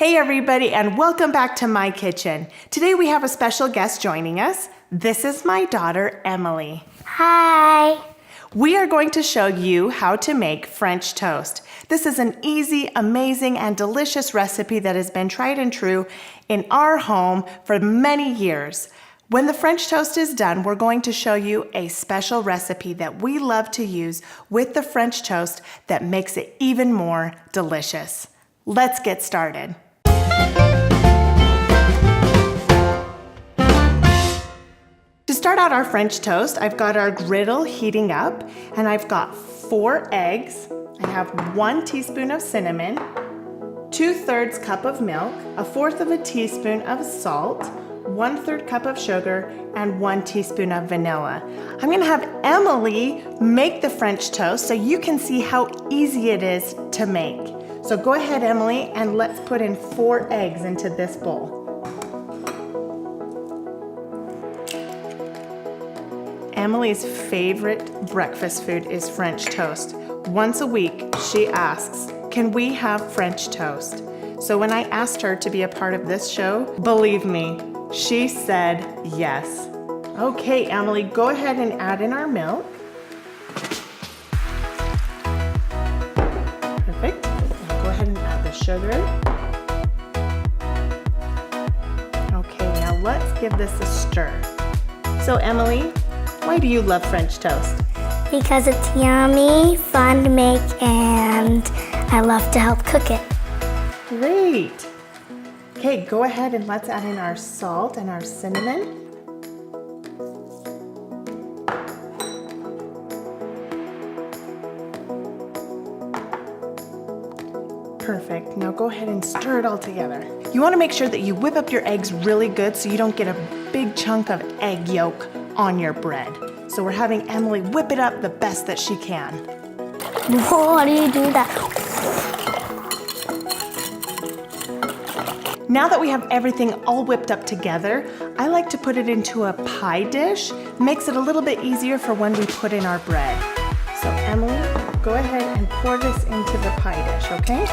Hey everybody, and welcome back to my kitchen. Today we have a special guest joining us. This is my daughter, Emily. Hi. We are going to show you how to make French toast. This is an easy, amazing, and delicious recipe that has been tried and true in our home for many years. When the French toast is done, we're going to show you a special recipe that we love to use with the French toast that makes it even more delicious. Let's get started. To start out our French toast, I've got our griddle heating up, and I've got 4 eggs. I have 1 teaspoon of cinnamon, 2/3 cup of milk, 1/4 of a teaspoon of salt, 1/3 cup of sugar, and 1 teaspoon of vanilla. I'm gonna have Emily make the French toast so you can see how easy it is to make. So go ahead, Emily, and let's put in 4 eggs into this bowl. Emily's favorite breakfast food is French toast. Once a week, she asks, "Can we have French toast?" So when I asked her to be a part of this show, believe me, she said yes. Okay, Emily, go ahead and add in our milk. Perfect. Now go ahead and add the sugar. Okay, now let's give this a stir. So Emily, why do you love French toast? Because it's yummy, fun to make, and I love to help cook it. Great. Okay, go ahead and let's add in our salt and our cinnamon. Perfect. Now go ahead and stir it all together. You want to make sure that you whip up your eggs really good so you don't get a big chunk of egg yolk on your bread. So we're having Emily whip it up the best that she can. How do you do that? Now that we have everything all whipped up together, I like to put it into a pie dish. Makes it a little bit easier for when we put in our bread. So Emily, go ahead and pour this into the pie dish, okay?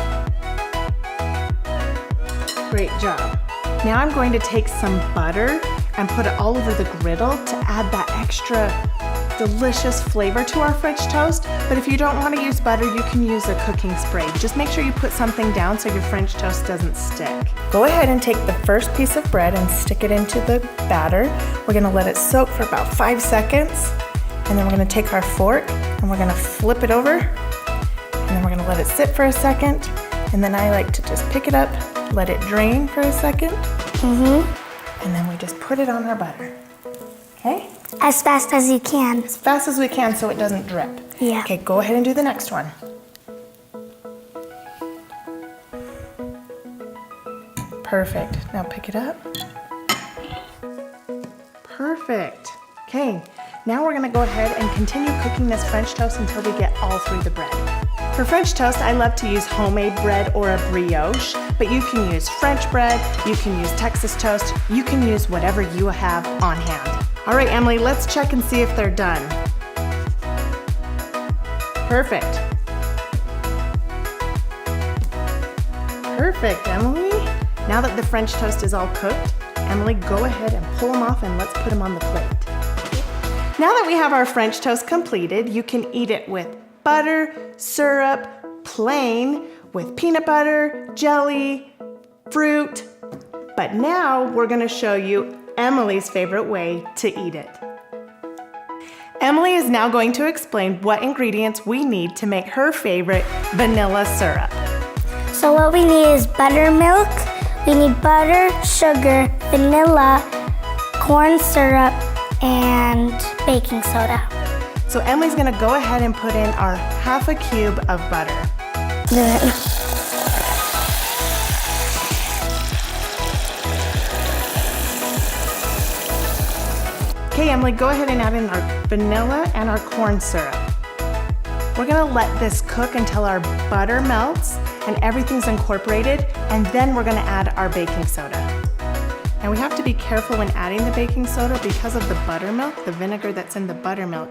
Great job. Now I'm going to take some butter and put it all over the griddle to add that extra delicious flavor to our French toast. But if you don't want to use butter, you can use a cooking spray. Just make sure you put something down so your French toast doesn't stick. Go ahead and take the first piece of bread and stick it into the batter. We're gonna let it soak for about 5 seconds. And then we're gonna take our fork and we're gonna flip it over. And then we're gonna let it sit for a second. And then I like to just pick it up, let it drain for a second. And then we just put it on our butter. Okay? As fast as you can. As fast as we can so it doesn't drip. Yeah. Okay, go ahead and do the next one. Perfect. Now pick it up. Perfect. Okay, now we're gonna go ahead and continue cooking this French toast until we get all through the bread. For French toast, I love to use homemade bread or a brioche, but you can use French bread, you can use Texas toast, you can use whatever you have on hand. All right, Emily, let's check and see if they're done. Perfect. Perfect, Emily. Now that the French toast is all cooked, Emily, go ahead and pull them off and let's put them on the plate. Now that we have our French toast completed, you can eat it with butter, syrup, plain, with peanut butter, jelly, fruit. But now we're gonna show you Emily's favorite way to eat it. Emily is now going to explain what ingredients we need to make her favorite vanilla syrup. So what we need is buttermilk. We need butter, sugar, vanilla, corn syrup, and baking soda. So Emily's gonna go ahead and put in our 1/2 cube of butter. Good. Okay, Emily, go ahead and add in our vanilla and our corn syrup. We're gonna let this cook until our butter melts and everything's incorporated, and then we're gonna add our baking soda. And we have to be careful when adding the baking soda because of the buttermilk, the vinegar that's in the buttermilk.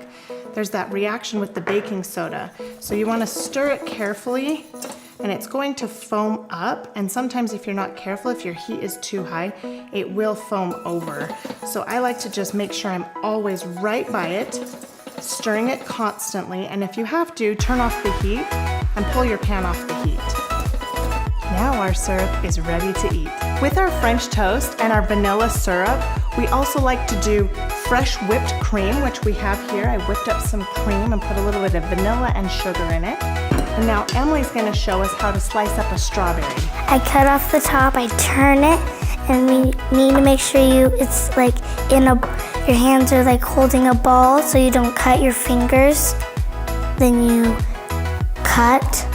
There's that reaction with the baking soda. So you wanna stir it carefully and it's going to foam up. And sometimes if you're not careful, if your heat is too high, it will foam over. So I like to just make sure I'm always right by it, stirring it constantly. And if you have to, turn off the heat and pull your pan off the heat. Now our syrup is ready to eat. With our French toast and our vanilla syrup, we also like to do fresh whipped cream, which we have here. I whipped up some cream and put a little bit of vanilla and sugar in it. And now Emily's gonna show us how to slice up a strawberry. I cut off the top, I turn it, and we need to make sure it's like your hands are like holding a ball so you don't cut your fingers. Then you cut,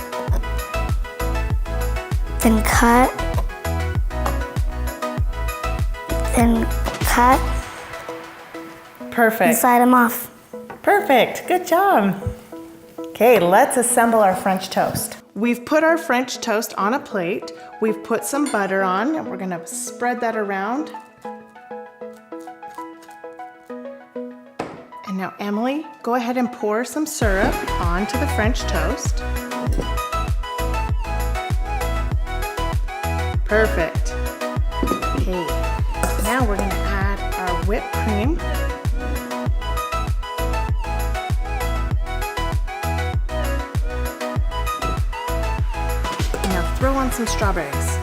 then cut, then cut. Perfect. And slide them off. Perfect, good job. Okay, let's assemble our French toast. We've put our French toast on a plate. We've put some butter on, and we're gonna spread that around. And now Emily, go ahead and pour some syrup onto the French toast. Perfect. Okay, now we're gonna add our whipped cream. Now throw on some strawberries.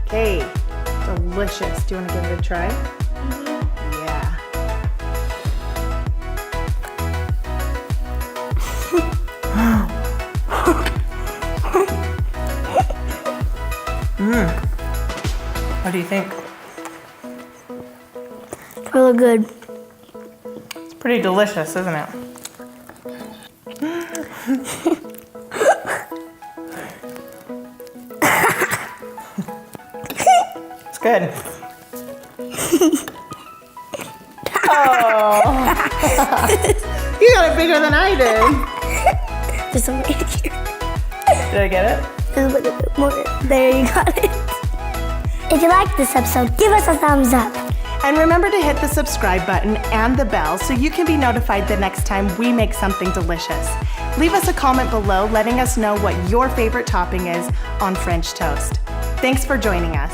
Okay, delicious. Do you want to give it a try? Yeah. What do you think? It's really good. It's pretty delicious, isn't it? It's good. Oh. You got it bigger than I did. There's some right here. Did I get it? There's a little bit more. There, you got it. If you liked this episode, give us a thumbs up. And remember to hit the subscribe button and the bell so you can be notified the next time we make something delicious. Leave us a comment below letting us know what your favorite topping is on French toast. Thanks for joining us.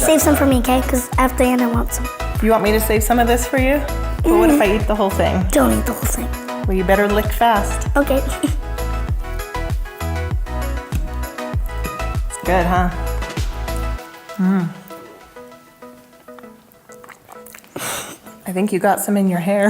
Save some for me, okay? Because after Anna wants some. You want me to save some of this for you? But what if I eat the whole thing? Don't eat the whole thing. Well, you better lick fast. Okay. It's good, huh? I think you got some in your hair.